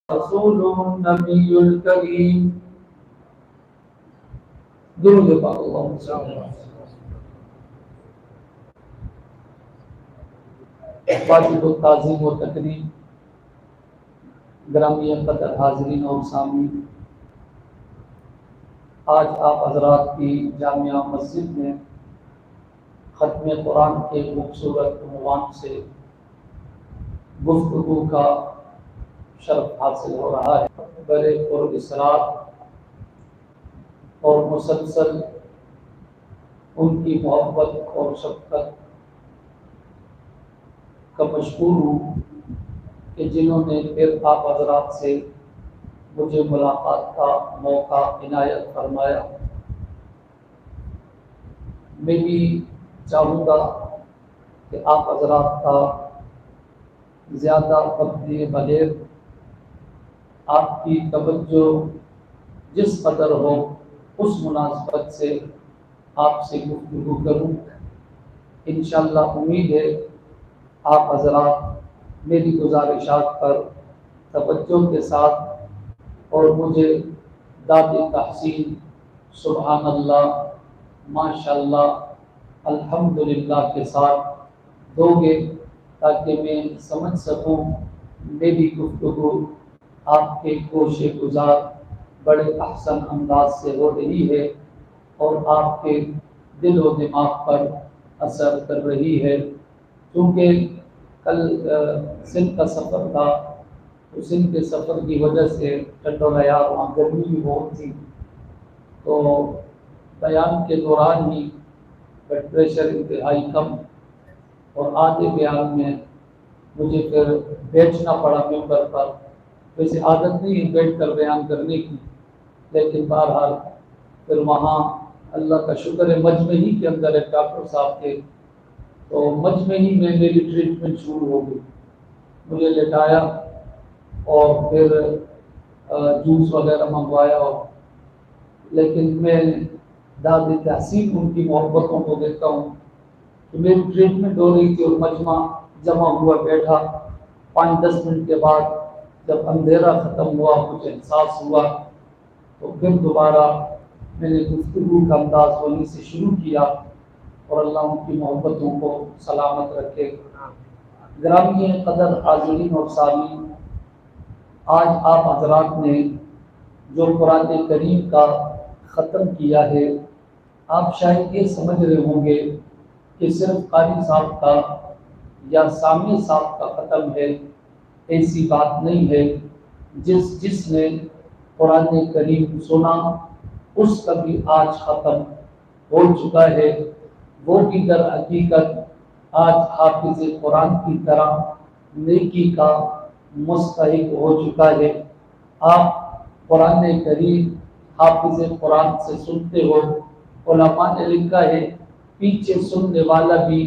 رسول النبی الکریم درود پاک اللہم صلی اللہ علیہ وسلم۔ واجب التعظیم و تکریم، گرامی قدر حاضرین اور سامعین، آج آپ حضرات کی جامعہ مسجد میں ختم قرآن کے خوبصورت عنوان سے گفتگو کا شرف حاصل ہو رہا ہے۔ بڑے پر اصرار اور مسلسل ان کی محبت اور شفقت کا مشکور ہوں کہ جنہوں نے پھر آپ حضرات سے مجھے ملاقات کا موقع عنایت فرمایا۔ میں بھی چاہوں گا کہ آپ حضرات کا زیادہ وقت بغیر آپ کی توجہ جس قدر ہو اس مناسبت سے آپ سے گفتگو کروں۔ انشاءاللہ امید ہے آپ حضرات میری گزارشات پر توجہ کے ساتھ اور مجھے داد تحسین سبحان اللہ ماشاءاللہ الحمدللہ کے ساتھ دو گے تاکہ میں سمجھ سکوں میری گفتگو آپ کے کوش گزار بڑے احسن انداز سے ہو رہی ہے اور آپ کے دل و دماغ پر اثر کر رہی ہے۔ کیونکہ کل سندھ کا سفر تھا تو سندھ کے سفر کی وجہ سے ٹٹولیا وہاں گرمی بھی بہت تھی، تو بیان کے دوران ہی بلڈ پریشر انتہائی کم اور آدھے بیان میں مجھے پھر بیٹھنا پڑا ممبر پر۔ ویسے عادت نہیں ہے بیٹھ کر بیان کرنے کی، لیکن بہرحال پھر وہاں اللہ کا شکر ہے مجمعی کے اندر ایک ڈاکٹر صاحب تھے، تو مجمعی میں میری ٹریٹمنٹ شروع ہو گئی۔ مجھے لٹایا اور پھر جوس وغیرہ منگوایا، لیکن میں داد تحسین ان کی محبتوں کو دیکھتا ہوں کہ میری ٹریٹمنٹ ہو رہی تھی اور مجمع جمع ہوا بیٹھا۔ 5-10 منٹ کے بعد جب اندھیرا ختم ہوا مجھے احساس ہوا، تو پھر دوبارہ میں نے گفتگو کا انداز وہیں سے شروع کیا، اور اللہ ان کی محبتوں کو سلامت رکھے۔ گرامی قدر حاضرین اور سامعین، آج آپ حضرات نے جو قرآن کریم کا ختم کیا ہے، آپ شاید یہ سمجھ رہے ہوں گے کہ صرف قاری صاحب کا یا سامع صاحب کا ختم ہے۔ ایسی بات نہیں ہے۔ جس نے قرآن کریم سنا اس کا بھی آج ختم ہو چکا ہے، وہ بھی در حقیقت آج حافظ قرآن کی طرح نیکی کا مستحق ہو چکا ہے۔ آپ قرآن کریم حافظ قرآن سے سنتے ہو، علماء نے لکھا ہے پیچھے سننے والا بھی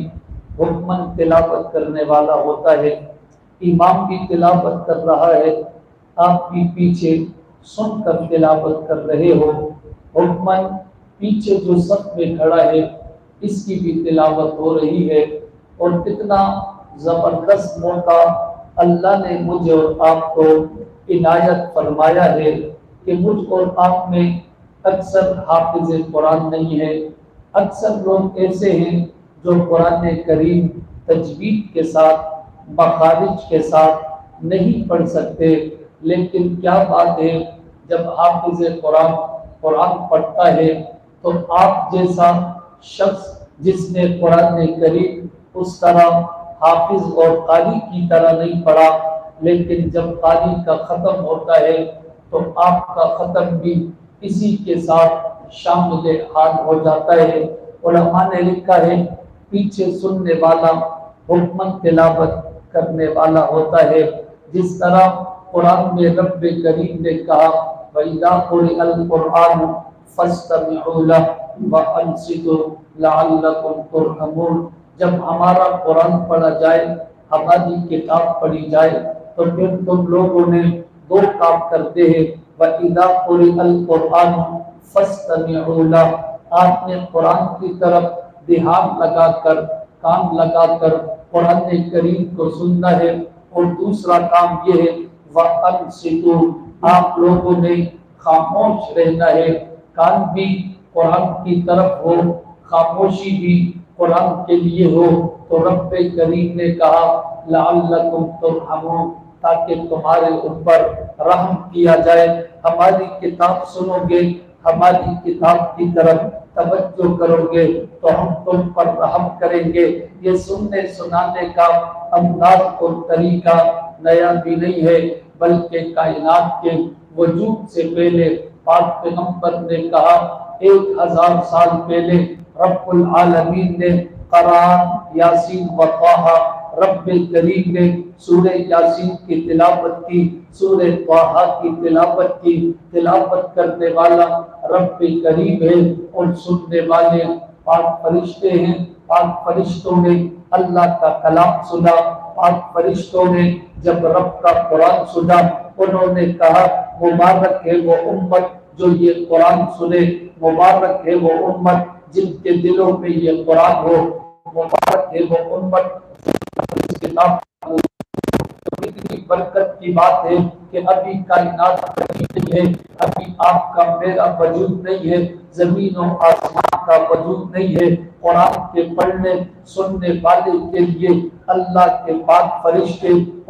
حکمن تلاوت کرنے والا ہوتا ہے۔ امام بھی تلاوت کر رہا ہے، آپ بھی پیچھے سن کر تلاوت کر رہے ہو۔ حکمن پیچھے جو صف میں کھڑا ہے اس کی بھی تلاوت ہو رہی ہے، اور کتنا زبردست موقع اللہ نے مجھے اور آپ کو عنایت فرمایا ہے کہ مجھ اور آپ میں اکثر حافظ قرآن نہیں ہے۔ اکثر لوگ ایسے ہیں جو قرآن کریم تجوید کے ساتھ مخارج کے ساتھ نہیں پڑھ سکتے، لیکن کیا بات ہے جب حافظ قرآن پڑھتا ہے تو آپ جیسا شخص جس نے قرآن کریم اس طرح حافظ اور قاری کی طرح نہیں پڑھا، لیکن جب قاری کا ختم ہوتا ہے تو آپ کا ختم بھی اسی کے ساتھ شامل حال ہو جاتا ہے۔ علماء نے لکھا ہے پیچھے سننے والا حکمن تلاوت کرنے والا ہوتا ہے۔ جس طرح قرآن میں رب کریم نے کہا وَإِذَا قُرِئَ الْقُرْآنُ فَاسْتَمِعُوا لَهُ وَأَنصِتُوا لَعَلَّكُمْ تُرْحَمُونَ، جب ہمارا قرآن پڑھا جائے، ہماری کتاب پڑھی جائے، تو پھر تم لوگوں نے دو کام کرتے ہیں۔ وَإِذَا قُرِئَ الْقُرْآنُ فَاسْتَمِعُوا لَهُ، آپ نے قرآن کی طرف دھیان لگا کر کان لگا کر قرآن کریم کو سننا ہے۔ اور دوسرا کام یہ ہے وَأَنصِتُوا، آپ لوگوں نے خاموش رہنا ہے، کان بھی قرآن کی طرف ہو، خاموشی بھی قرآن کے لیے ہو۔ تو رب کریم نے کہا لعلکم ترحمون، تاکہ تمہارے اوپر رحم کیا جائے۔ ہماری کتاب سنو گے، ہماری کتاب کی طرف توجہ کرو گے تو ہم تم پر رحم کریں گے۔ یہ سننے سنانے کا انداز اور طریقہ نیا بھی نہیں ہے، بلکہ کائنات کے وجود سے پہلے پاک پیغمبر نے کہا 1000 سال پہلے رب العالمین نے قرآن، یاسین و طٰہٰ، رب کریم نے سورہ یاسین کی تلاوت کی، سورہ طٰہٰ کی تلاوت کی۔ تلاوت کرنے والا رب کریم ہے اور سننے والے پاک فرشتے ہیں۔ پاک فرشتوں نے اللہ کا کلام سنا، پاک فرشتوں نے جب رب کا قرآن سنا، انہوں نے کہا مبارک ہے وہ امت جو یہ قرآن سنے، مبارک ہے وہ امت جن کے دلوں میں یہ قرآن ہو، مبارک ہے وہ امت اس کتاب کو۔ تو اتنی برکت کی بات ہے کہ ابھی کائنات نہیں ہے، ابھی آپ کا میرا وجود نہیں ہے، زمین و آسمان کا وجود نہیں ہے، قرآن کے پڑھنے سننے والے کے لیے اللہ کے پاک فرشتے